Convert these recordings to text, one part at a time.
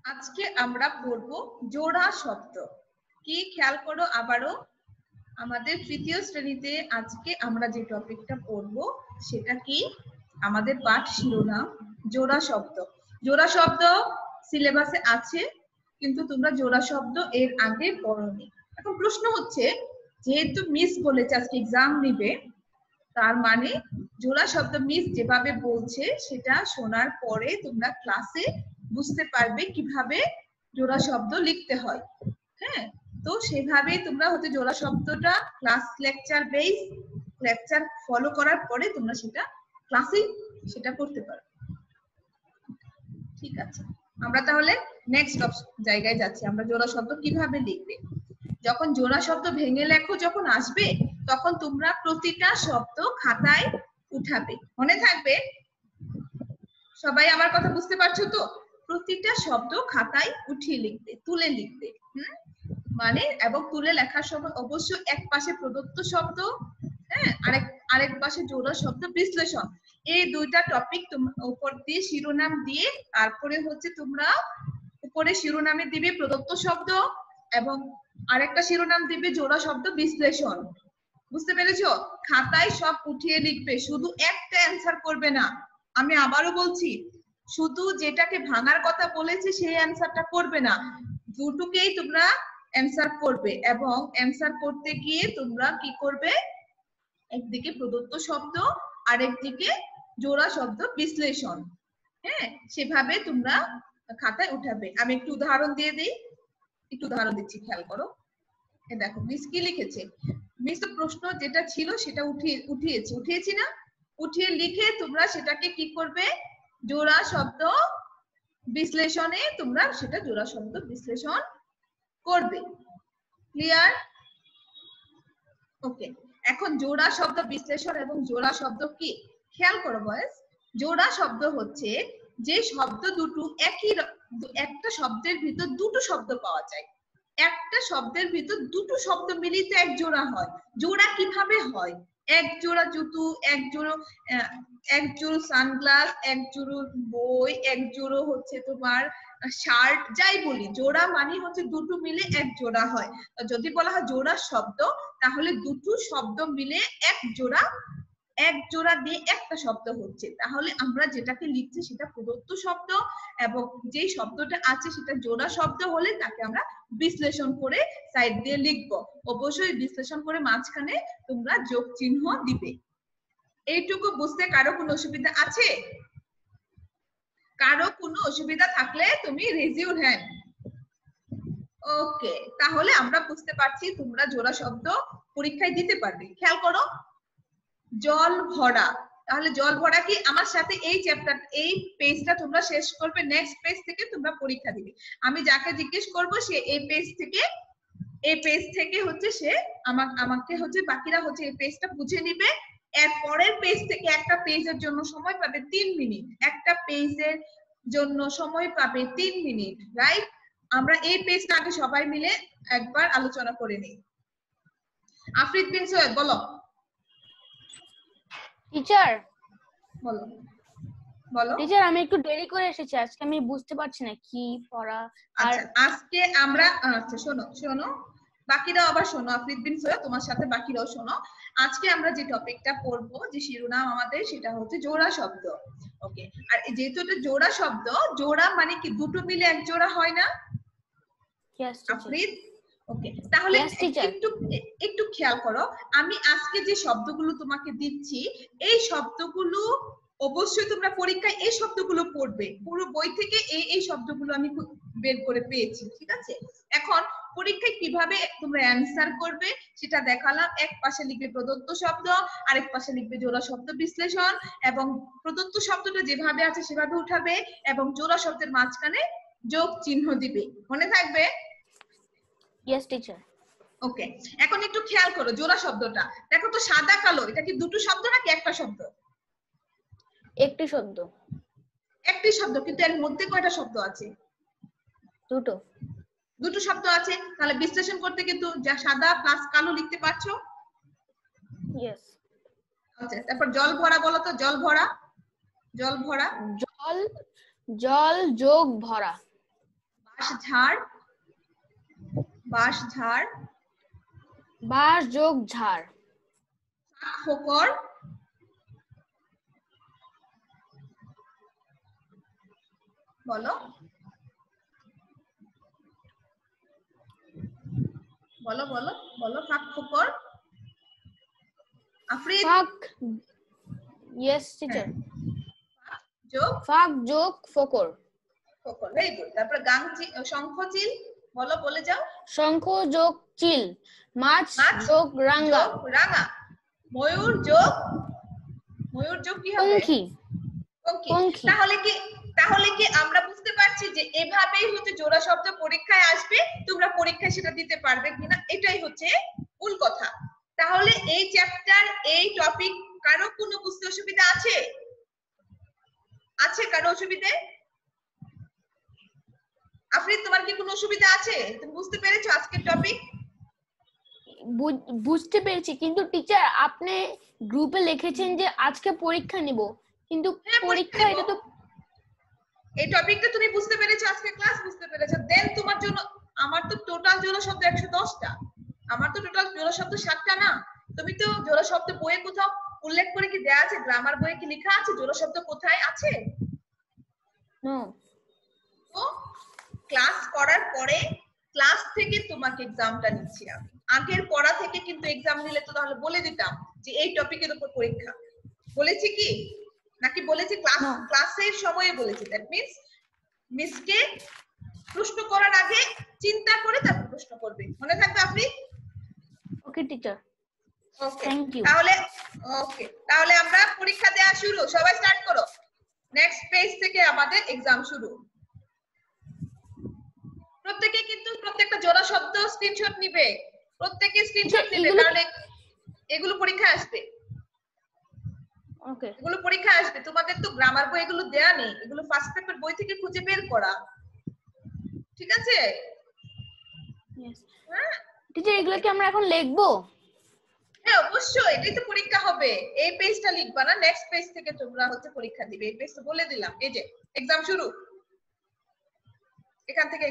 আজকে আমরা পড়বো জোড়া শব্দ। কি খেয়াল করো আবারও, আমাদের তৃতীয় শ্রেণীতে আজকে আমরা যে টপিকটা পড়বো সেটা কি, আমাদের পাঠ শিরোনাম জোড়া শব্দ। জোড়া শব্দ সিলেবাসে আছে, কিন্তু তোমরা জোড়া শব্দ এর আগে পড়োনি। এখন প্রশ্ন হচ্ছে, যেহেতু মিস বলেছে আজকে এক্সাম নিবে, তার মানে জোড়া শব্দ মিস যেভাবে বলছে সেটা শোনার পরে তোমরা ক্লাসে বুঝতে পারবে কিভাবে জোড়া শব্দ লিখতে হয়। হ্যাঁ, তো সেভাবেই তোমরা হচ্ছে জোড়া শব্দটা class lecture base lecture follow করার পরে তোমরা সেটা ক্লাসে সেটা করতে পারো। ঠিক আছে, আমরা তাহলে নেক্সট জায়গায় যাচ্ছি। আমরা জোড়া শব্দ কিভাবে লিখবে। যখন জোড়া শব্দ ভেঙে লেখো যখন আসবে, তখন তোমরা প্রতিটা শব্দ খাতায় উঠাবে। মনে থাকবে, সবাই আমার কথা বুঝতে পারছো তো? প্রতিটা শব্দ খাতায় উঠিয়ে লিখবে, তুলে লিখবে। মানে এবং তুলে লেখার সময় অবশ্যই এক পাশে প্রদত্ত শব্দ, হ্যাঁ, আরেক পাশে জোড়া শব্দ বিশ্লেষণ, এই দুইটা টপিক উপর দিয়ে শিরোনাম দিয়ে তারপরে হচ্ছে তোমরা উপরে শিরোনামে দিবে প্রদত্ত শব্দ এবং আরেকটা শিরোনাম দিবে জোড়া শব্দ বিশ্লেষণ। বুঝতে পেরেছো? খাতায় সব উঠিয়ে লিখবে, শুধু একটা অ্যান্সার করবে না। আমি আবারও বলছি, শুধু যেটাকে ভাঙার কথা বলেছি সেই অ্যান্সারটা করবে না, দুটোকেই তোমরা অ্যান্সার করবে। এবং অ্যান্সার করতে গিয়ে তোমরা কি করবে, একদিকে প্রদত্ত শব্দ আরেকদিকে জোড়া শব্দ বিশ্লেষণ, হ্যাঁ, সেভাবে তোমরা খাতায় উঠাবে। আমি একটু উদাহরণ দিয়ে দিই, একটু উদাহরণ দিচ্ছি, খেয়াল করো। দেখো মিস কি লিখেছে। মিস তো প্রশ্ন যেটা ছিল সেটা উঠিয়েছি না, উঠিয়ে লিখে তোমরা সেটাকে কি করবে, জোড়া শব্দ বিশ্লেষণে তোমরা সেটা জোড়া শব্দ বিশ্লেষণ করবে। ক্লিয়ার? ওকে, এখন জোড়া শব্দ বিশ্লেষণ এবং জোড়া শব্দ কি, খেয়াল করো বয়স। জোড়া শব্দ হচ্ছে যে শব্দ দুটো একটা শব্দের ভিতর দুটো শব্দ পাওয়া যায়। একটা শব্দের ভিতর দুটো শব্দ মিলিত এক জোড়া হয়। জোড়া কিভাবে হয়? এক জোড়া জুতো, এক জোড়ো সানগ্লাস, এক জোড়ো বই, এক জোড়ো হচ্ছে তোমার শার্ট, যাই বলি, জোড়া মানে হচ্ছে দুটো মিলে এক জোড়া হয়। যদি বলা হয় জোড়া শব্দ, তাহলে দুটো শব্দ মিলে এক জোড়া দিয়ে একটা শব্দ হচ্ছে। তাহলে আমরা যেটাকে লিখছি সেটা প্রদত্ত শব্দ, এবং যেই শব্দটা আছে সেটা জোড়া শব্দ হলে তাকে আমরা বিশ্লেষণ করে সাইড দিয়ে লিখবো। অবশ্যই বিশ্লেষণ করে মাঝখানে তোমরা যোগ চিহ্ন দিবে। এইটুকু বুঝতে কারো কোনো অসুবিধা আছে? কারো কোনো অসুবিধা থাকলে তুমি রেজ ইউর হ্যান্ড। ওকে, তাহলে আমরা বুঝতে পারছি তোমরা জোড়া শব্দ পরীক্ষায় দিতে পারবে। খেয়াল করো, জল ভরা। তাহলে জল ভরা কি, আমার সাথে এই চ্যাপ্টার এই পেজটা তোমরা শেষ করবে, নেক্সট পেজ থেকে তোমরা পরীক্ষা দিবে। আমি যাকে জিজ্ঞেস করব সে এই পেজ থেকে হচ্ছে সে আমাকে হচ্ছে বাকিরা হচ্ছে এই পেজটা বুঝে নিবে। এর পরের পেজ থেকে একটা পেজের জন্য সময় পাবে 3 মিনিট, একটা পেজের জন্য সময় পাবে 3 মিনিট, রাইট? আমরা এই পেজটা আগে সবাই মিলে একবার আলোচনা করে নিই। আফরিদ বিন সৈয়দ বলো। টিচার বলো বলো। টিচার, আমি একটু দেরি করে এসেছি, আজকে আমি বুঝতে পারছি না কি পড়া। আচ্ছা, আজকে আমরা আচ্ছা শোনো বাকিরাও আবার শোনো। আফরিদ বিন সৈয়দ, তোমার সাথে বাকিরাও শোনো। আজকে আমরা যে টপিকটা পড়বো, যে শিরোনাম আমাদের, সেটা হচ্ছে জোড়া শব্দ। ওকে, আর যেহেতু এটা জোড়া শব্দ, জোড়া মানে কি দুটো মিলে এক জোড়া হয় না আফরিদ? ওকে, তাহলে একটু খেয়াল করো, আমি আজকে যে শব্দগুলো তোমাকে দিচ্ছি এই শব্দগুলো অবশ্যই তোমরা পরীক্ষায় এই শব্দগুলো পড়বে। পুরো বই থেকে এই শব্দগুলো আমি বের করে পেয়েছি, ঠিক আছে? এখন পরীক্ষায় কিভাবে তোমরা অ্যান্সার করবে সেটা দেখালাম। এক পাশে লিখবে প্রদত্ত শব্দ, আরেক পাশে লিখবে জোড়া শব্দ বিশ্লেষণ, এবং প্রদত্ত শব্দটা যেভাবে আছে সেভাবে উঠাবে এবং জোড়া শব্দের মাঝখানে যোগ চিহ্ন দিবে। মনে থাকবে? Yes teacher. ওকে, এখন একটু খেয়াল করো জোড়া শব্দটা। দেখো তো সাদা কালো, এটা কি দুটো শব্দ নাকি একটা শব্দ? একটি শব্দ। একটি শব্দ, কিন্তু এর মধ্যে কয়টা শব্দ আছে? দুটো শব্দ আছে। তাহলে বিশ্লেষণ করতে কিন্তু যা সাদা প্লাস কালো লিখতে পারছো? ইয়েস। আচ্ছা, তারপর জল ভরা বলো তো। জল ভরা, জল যোগ ভরা। ঝাড়, বাঁশ ঝাড়। বাঁশ যোগ ঝাড়। শাক ফোকর, বলো বলো বলো বলো, ফাঁক ফোকর। আফরিদ, ফাঁক, ইয়েস টিচার, যোগ ফাঁক যোগ ফকর। ফোকর, very good. তারপর শঙ্খ চিল, বলো, বলে যাও। শঙ্খ যোগ চিল। মাছ মাছ যোগ রাঙ্গা। যোগ রাঙা। ময়ূর যোগ কি হবে? পঙ্খী। পঙ্খী। পঙ্খী। তাহলে কি আমরা বুঝতে পারছি যে এভাবেই হচ্ছে জোড়া শব্দ পরীক্ষায় আসবে, তোমরা পরীক্ষায় সেটা দিতে পারবে কিনা, এটাই হচ্ছে মূল কথা। তাহলে এই চ্যাপ্টার, এই টপিক কারো কোনো বুঝতে অসুবিধা আছে? কারো অসুবিধে? আফরিদ, তোমার কি কোনো অসুবিধা আছে? তুমি বুঝতে পেরেছো আজকের টপিক? বুঝতে পেরেছি, কিন্তু টিচার আপনি গ্রুপে লিখেছেন যে আজকে পরীক্ষা নিব, কিন্তু পরীক্ষা এটা তো, এই টপিকটা তুমি বুঝতে পেরেছো, আজকে ক্লাস বুঝতে পেরেছো, দেন তোমার জন্য আমার তো টোটাল জোড়া শব্দ 110টা, আমার তো টোটাল জোড়া শব্দ 7টা না। তুমি তো জোড়া শব্দ বইয়ে কোথাও উল্লেখ করে কি দেয়া আছে? গ্রামার বইয়ে কি লেখা আছে জোড়া শব্দ কোথায় আছে? নো। তো ক্লাস করার পরে ক্লাস থেকে তোমাকে এক্সামটা নিচ্ছি আমি। আগের পড়া থেকে কিন্তু এক্সাম নিলে তো তাহলে বলে দিতাম যে এই টপিকের উপর পরীক্ষা। বলেছি কি? নাকি বলেছি ক্লাসের সময়ে বলেছি? দ্যাট মিন্স মিসকে প্রশ্ন করার আগে চিন্তা করে তারপর প্রশ্ন করবে, মনে থাকবে আপনি? ওকে টিচার, ওকে, থ্যাংক ইউ। তাহলে আমরা পরীক্ষা দেওয়া শুরু, সবাই স্টার্ট করো। নেক্সট পেজ থেকে আমাদের এক্সাম শুরু। প্রত্যেকে কিন্তু প্রত্যেকটা জোড়া শব্দ স্ক্রিনশট নিবে, প্রত্যেকে স্ক্রিনশট নিবে, কারণ এগুলো পরীক্ষায় আসবে। ওকে, এগুলো পরীক্ষায় আসবে। তোমাদের তো গ্রামার বই এগুলো দেয়া নেই, এগুলো ফার্স্ট পেপার বই থেকে খুঁজে বের করা, ঠিক আছে? হ্যাঁ টিচার এগুলো কি আমরা এখন লিখবো? হ্যাঁ অবশ্যই, এটাই তো পরীক্ষা হবে। এই পেজটা লিখবা না, নেক্সট পেজ থেকে তোমরা হচ্ছে পরীক্ষা দিবে। এই পেজ তো বলে দিলাম, এই যে এক্সাম শুরু, এখান থেকে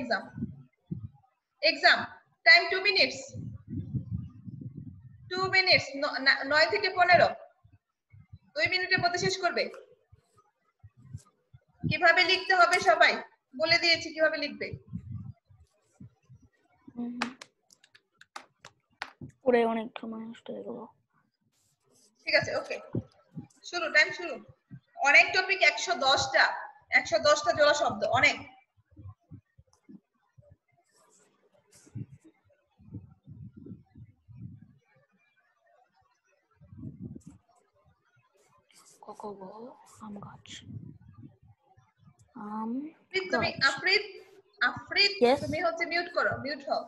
এক্সাম টাইম 2 মিনিটস, 2 মিনিটস, 9 থেকে 15, 2 মিনিটের মধ্যে শেষ করবে। কিভাবে লিখতে হবে সবাই বলে দিয়েছি, কিভাবে লিখবে। পরে অনেক সময় নষ্ট হয়ে গেল। ঠিক আছে, ওকে, শুরু, টাইম শুরু। অনেক টপিক, 110টা জোড়া শব্দ, অনেক। আম গাছ, আম তুমি গাছ। আফরিদ, Yes. তুমি হচ্ছে মিউট করো, মিউট হও।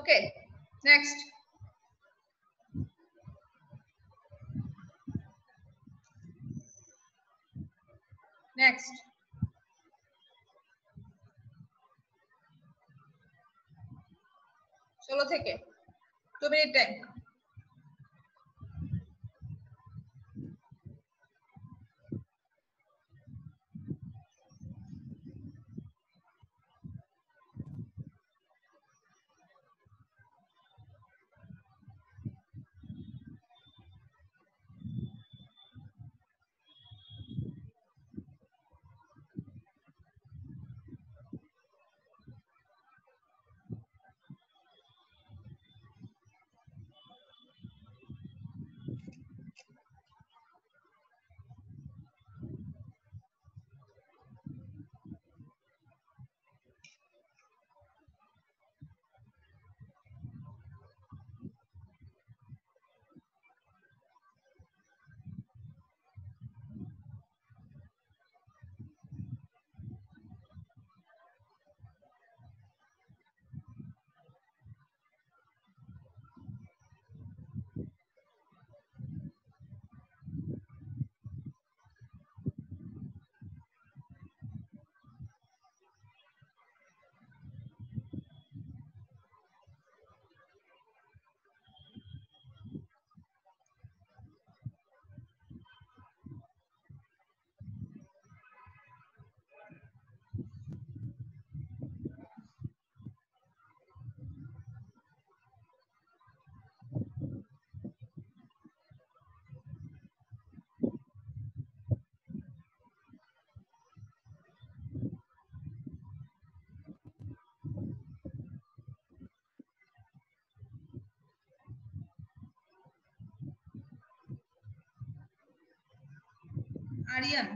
ওকে, নেক্সট। নেক্সট 16 থেকে 2 মিনিট টাইম। আরিয়ান,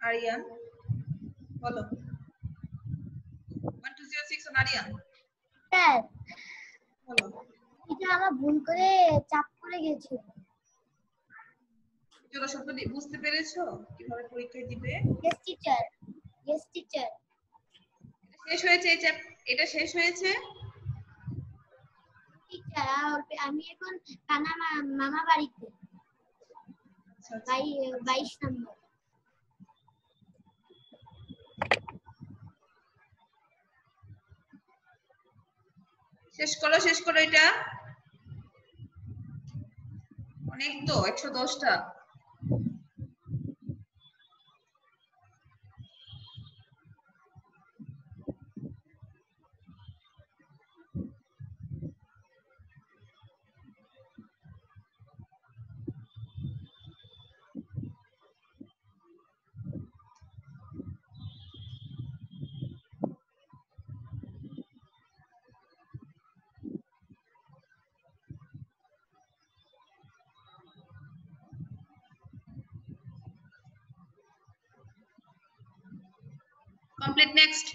আরিয়ান বলো। 1206 on আরিয়ান স্যার, বলো। এটা আমার ভুল করে চাপ করে গেছে। জোড়া শব্দ বুঝতে পেরেছো কিভাবে পরীক্ষা দিবে? Yes teacher, yes teacher. শেষ হয়েছে এই এটা শেষ হয়েছে। টিচার, আমি এখন কানা মামা বাড়িতে, 22 নম্বর। শেষ করো, শেষ করো। এটা অনেক তো, 110টা। Complete, next.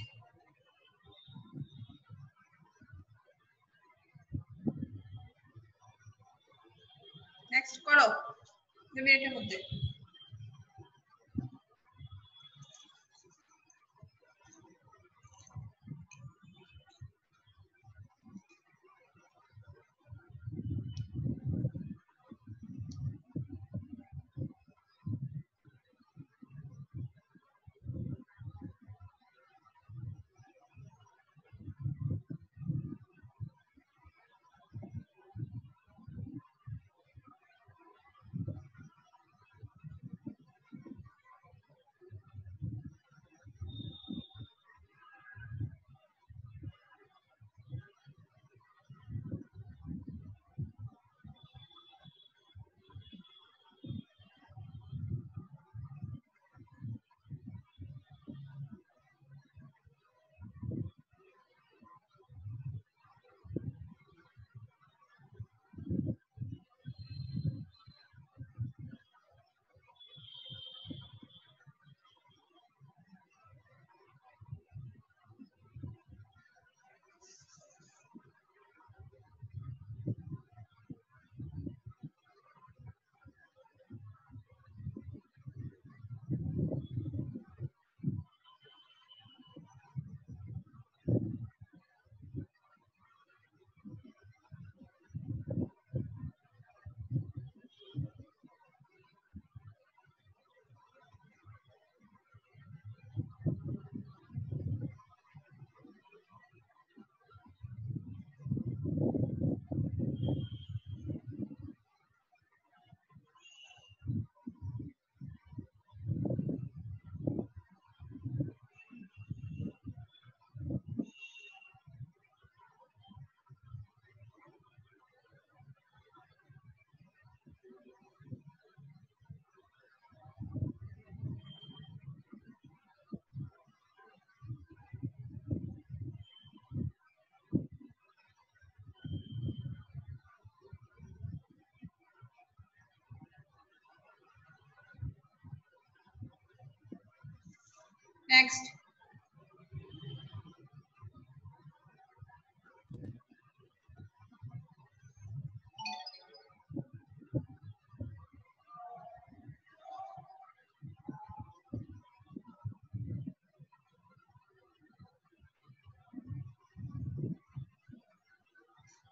নেক্সট করো 2 মিনিটের মধ্যে। নেক্সট।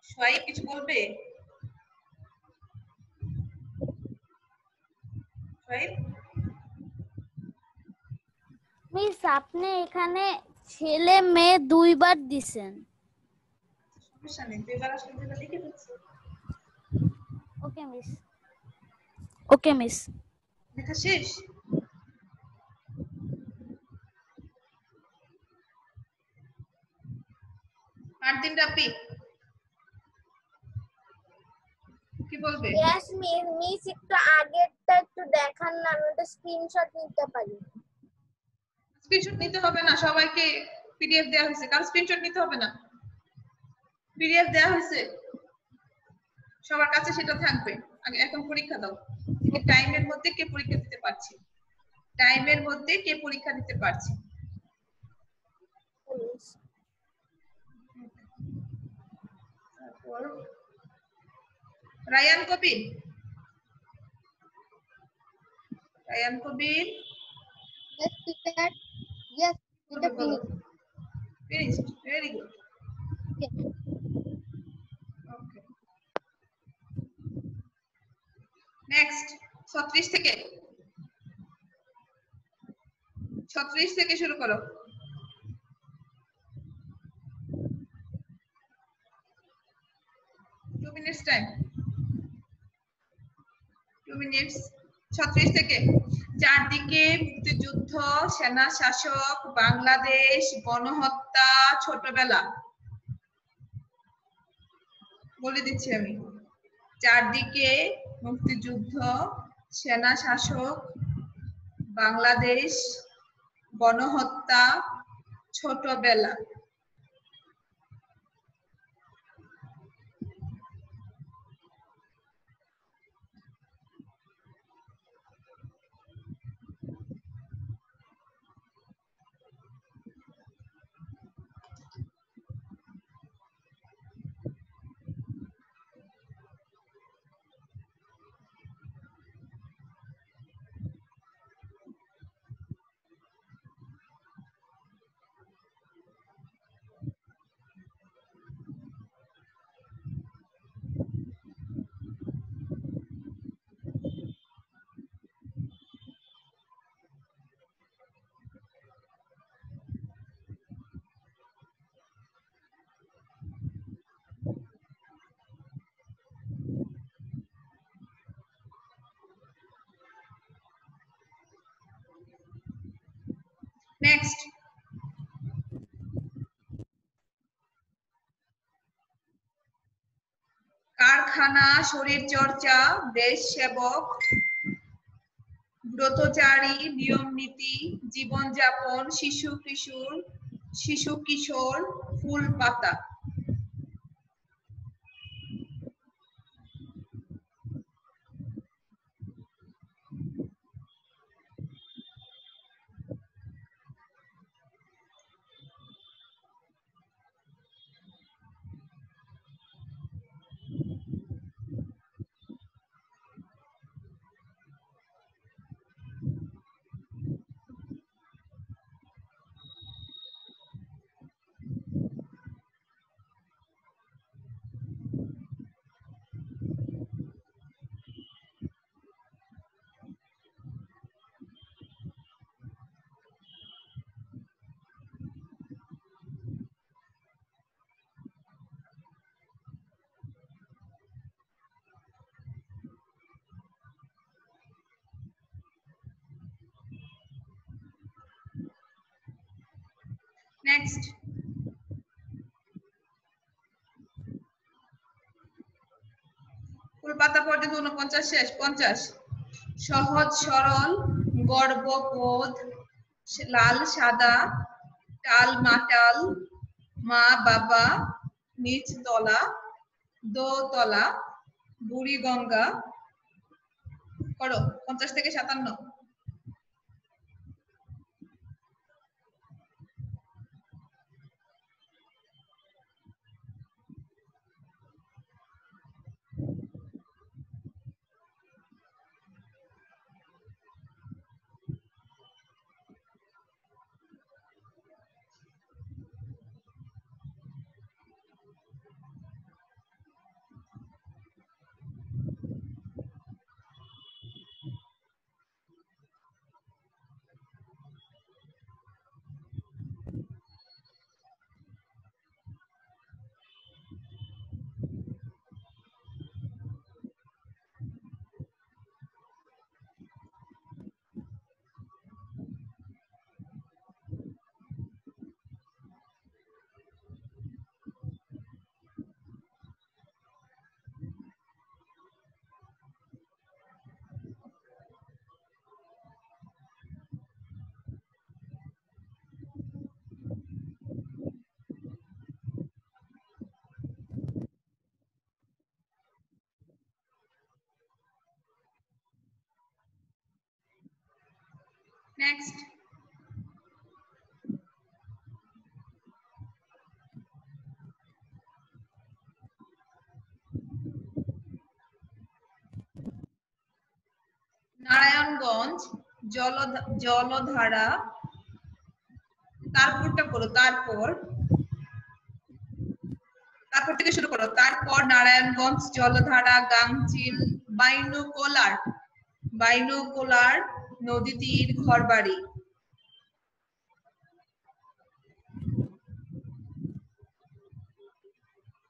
সোহাইব কিছু বলবে? সোহাইব মিস আপনি এখানে ছেলে মেয়ে দুইবার দিছেন। সমস্যা নেই, দুইবার আসলে দুইবার লিখে দিচ্ছি। ওকে মিস। ওকে মিস। লেখা শেষ? মার্টিন রাপি কি বলবে? यस मिस मिस একটু আগেরটা একটু দেখান না, আমি ওটা স্ক্রিনশট নিতে পারি। স্ক্রিনশট নিতে হবে না, সবাইকে পিডিএফ দেওয়া হয়েছে, কাল স্ক্রিনশট নিতে হবে না, পিডিএফ দেওয়া হয়েছে সবার কাছে, সেটা থাকবে। আগে এখন পরীক্ষা দাও, টাইমের মধ্যে কে পরীক্ষা দিতে পারছে, টাইমের মধ্যে কে পরীক্ষা দিতে পারছে। তারপর রায়ান কবির, রায়ান কবির यस टीचर यस এটা finish. finished, very good. Okay, next 36 থেকে 36 থেকে শুরু করো। 2 minutes টাইম, 2 minutes। 36 থেকে, চারদিকে মুক্তিযুদ্ধ, সেনা শাসক, বাংলাদেশ, গণহত্যা, ছোটবেলা। বলে দিচ্ছি আমি, চারদিকে মুক্তিযুদ্ধ, সেনা শাসক, বাংলাদেশ, গণহত্যা, ছোটবেলা। নেক্সট, কারখানা, শরীর চর্চা, দেশ সেবক, ব্রতচারী, নিয়ম নীতি, জীবনযাপন, শিশু কিশোর, ফুল পাতা। নেক্সট, ফুল পাতা পর্যন্ত 49 শেষ। 50, সহজ সরল, গর্ববোধ, লাল সাদা, টাল মাটাল, মা বাবা, নিচ তলা, দোতলা, বুড়ি গঙ্গা। করো 50 থেকে 57। নেক্সট, নারায়ণগঞ্জ জলধারা, তারপরটা করো, তারপর থেকে শুরু করো। তারপর নারায়ণগঞ্জ জলধারা, গাংচিল, বাইনোকুলার, নদী তীর, ঘরবাড়ি।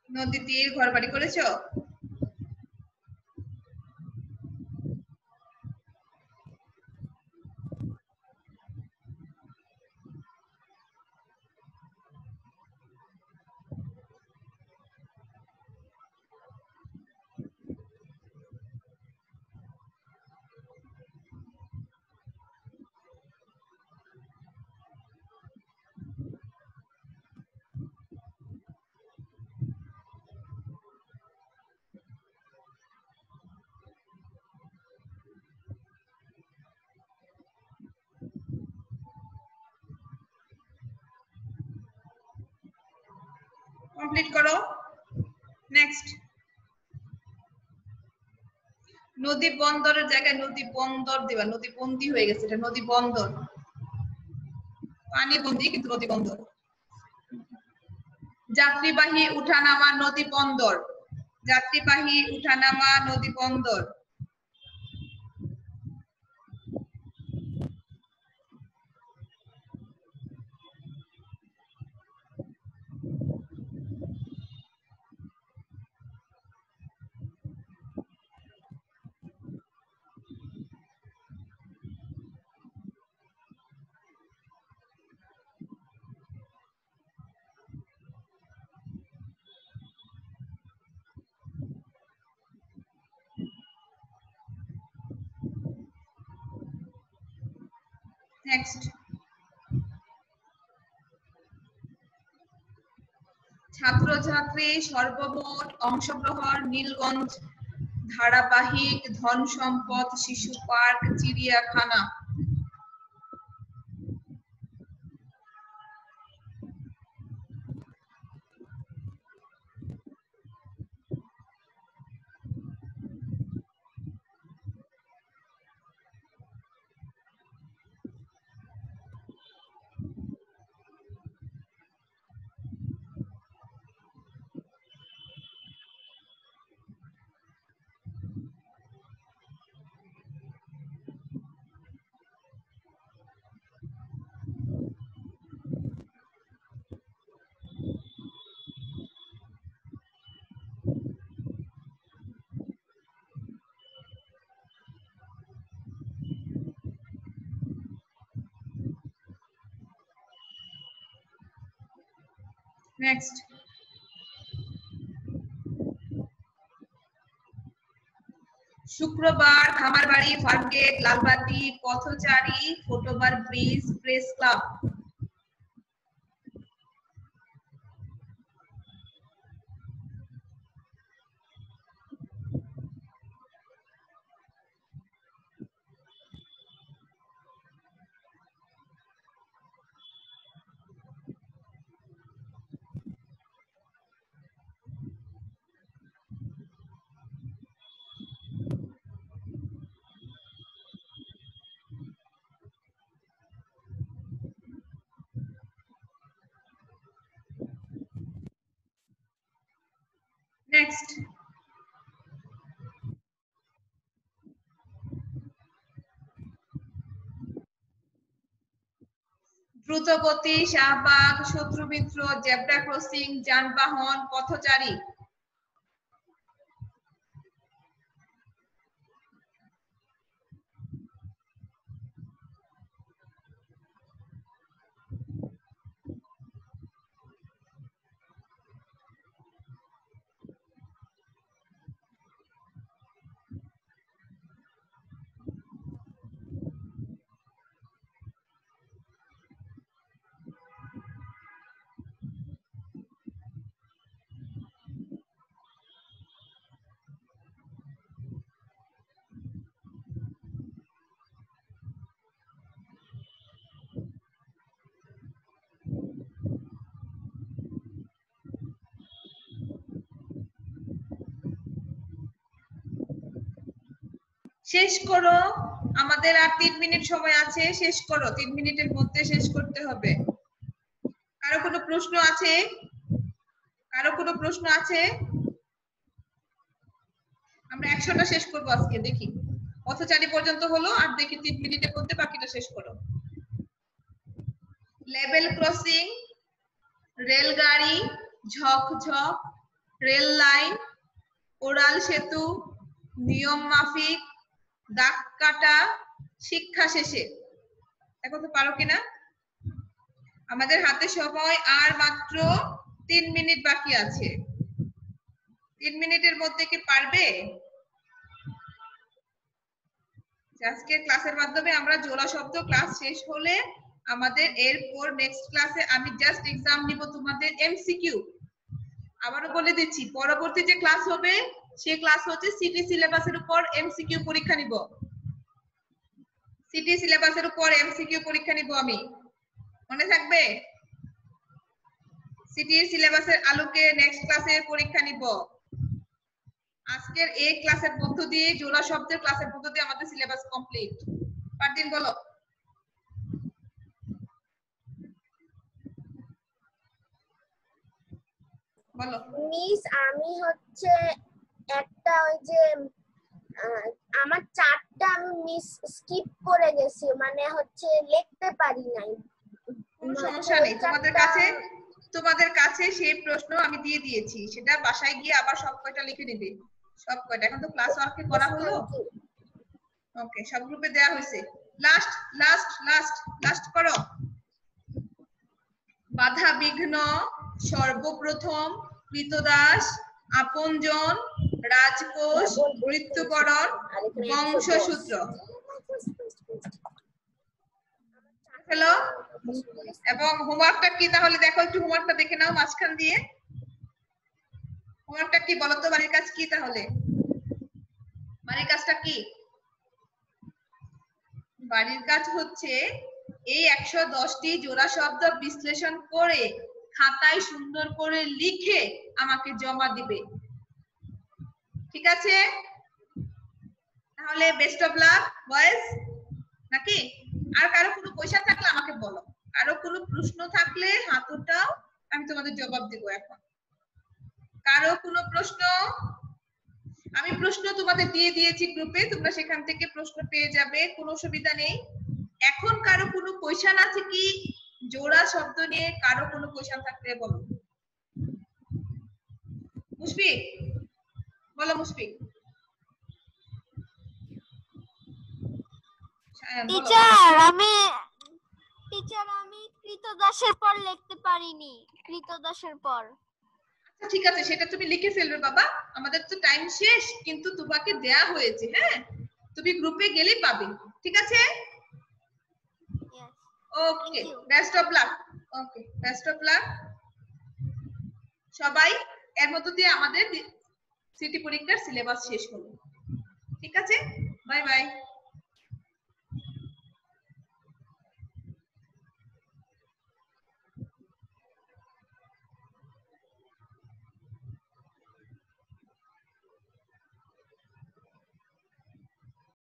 নদী তীর, ঘরবাড়ি করেছো? কমপ্লিট করো। নেক্সট, নদী বন্দরের জায়গায় নদী বন্দর দিবা, নদী বন্দী হয়ে গেছে, এটা নদী বন্দর, পানি বন্দী কিন্তু নদী বন্দর। যাত্রীবাহী উঠানামা, নদী বন্দর, যাত্রীবাহী উঠানামা, নদী বন্দর। নেক্সট, ছাত্রছাত্রী সর্বমোট অংশগ্রহণ, নীলগঞ্জ ধারাবাহিক, ধন সম্পদ, শিশু পার্ক, চিড়িয়াখানা। নেক্সট, শুক্রবার, খামারবাড়ি, ফার্মগেট, লালবাতি, পথচারী, footover bridge, press club. Next, দ্রুতগতি, শাহবাগ, শত্রুমিত্র, জেব্রা ক্রসিং, যানবাহন, পথচারী। শেষ করো, আমাদের আর 3 মিনিট সময় আছে, শেষ করো, 3 মিনিটের মধ্যে শেষ করতে হবে। কারো কোনো প্রশ্ন আছে? কারো কোনো প্রশ্ন আছে? আমরা 100টা শেষ করবো আজকে, দেখি পথচারী পর্যন্ত হলো, আর দেখি 3 মিনিটের মধ্যে বাকিটা শেষ করো। লেভেল ক্রসিং, রেলগাড়ি, ঝকঝক, রেল লাইন, ওরাল সেতু, নিয়ম মাফিক, দাগ কাটা, শিক্ষা শেষে। দেখো তো পারো কিনা। আমাদের হাতে সময় আর মাত্র 3 মিনিট বাকি আছে। 3 মিনিটের মধ্যে কি পারবে? আজকের ক্লাসের মাধ্যমে আমরা জোড়া শব্দ ক্লাস শেষ হলে আমাদের এরপর নেক্সট ক্লাসে আমি জাস্ট এক্সাম নিব তোমাদের এমসিকিউ। আবারও বলে দিচ্ছি, পরবর্তী যে ক্লাস হবে সেই ক্লাস হচ্ছে সিটি সিলেবাসের উপর এমসিকিউ পরীক্ষা নিব। সিটি সিলেবাসের উপর এমসিকিউ পরীক্ষা নিব আমি, মনে থাকবে? সিটি সিলেবাসের আলোকে নেক্সট ক্লাসে পরীক্ষা নিব। আজকের এই ক্লাসের মধ্য দিয়ে, জোড়া শব্দের ক্লাসের মধ্য দিয়ে আমাদের সিলেবাস কমপ্লিট। পারদিন বলো। বলো। মিস আমি হচ্ছে একটা ওই যে আমার 4টা আমি মিস স্কিপ করে গেছি, মানে হচ্ছে লিখতে পারি নাই। কোনো সমস্যা নেই, তোমাদের কাছে সেই প্রশ্ন আমি দিয়ে দিয়েছি, সেটা বাসায় গিয়ে আবার সব কয়টা লিখে নেবে, সব কয়টা। এখন তো ক্লাস ওয়ার্কে করা হলো, ওকে, সব গ্রুপে দেয়া হয়েছে। লাস্ট লাস্ট লাস্ট লাস্ট করো। বাধা বিঘ্ন, সর্বপ্রথম, কৃতদাস, আপনজন, রাজকোষ, মৃত্যুবরণ, বংশসূত্র। হ্যালো, এবং হোমওয়ার্কটা কি তাহলে দেখো, একটু হোমওয়ার্কটা দেখে নাও মাঝখান দিয়ে। হোমওয়ার্কটা কি বলো তো, বাড়ির কাজ কি তাহলে? বাড়ির কাজটা কি? বাড়ির কাজ হচ্ছে এই 110টি জোড়া শব্দ বিশ্লেষণ করে খাতায় সুন্দর করে লিখে আমাকে জমা দিবে, ঠিক আছে? তাহলে বেস্ট অফ লাক বয়েজ, নাকি? আর কারো কোনো কোয়েশ্চেন থাকলে আমাকে বলো, কারো কোনো প্রশ্ন থাকলে হাত উঠাও, আমি তোমাদের জবাব দেব এখন। কারো কোনো প্রশ্ন? আমি প্রশ্ন তোমাদের দিয়ে দিয়েছি গ্রুপে, তোমরা সেখান থেকে প্রশ্ন পেয়ে যাবে, কোনো অসুবিধা নেই। এখন কারো কোনো কোয়েশ্চেন আছে কি জোড়া শব্দ নিয়ে? কারো কোনো কোয়েশ্চেন থাকলে বলো। মুশফিক বলো, মুশফিক। টিচার আমি কৃতদাসের পর লিখতে পারিনি, কৃতদাসের পর। আচ্ছা ঠিক আছে, সেটা তুমি লিখে ফেলবে বাবা, আমাদের তো টাইম শেষ, কিন্তু তোমাকে দেয়া হয়েছে, হ্যাঁ, তুমি গ্রুপে গেলেই পাবে, ঠিক আছে? Okay, best of luck. Okay, best of luck সবাই। এর মধ্য দিয়ে আমাদের সিটি পরীক্ষার সিলেবাস শেষ হলো, ঠিক আছে? Bye bye.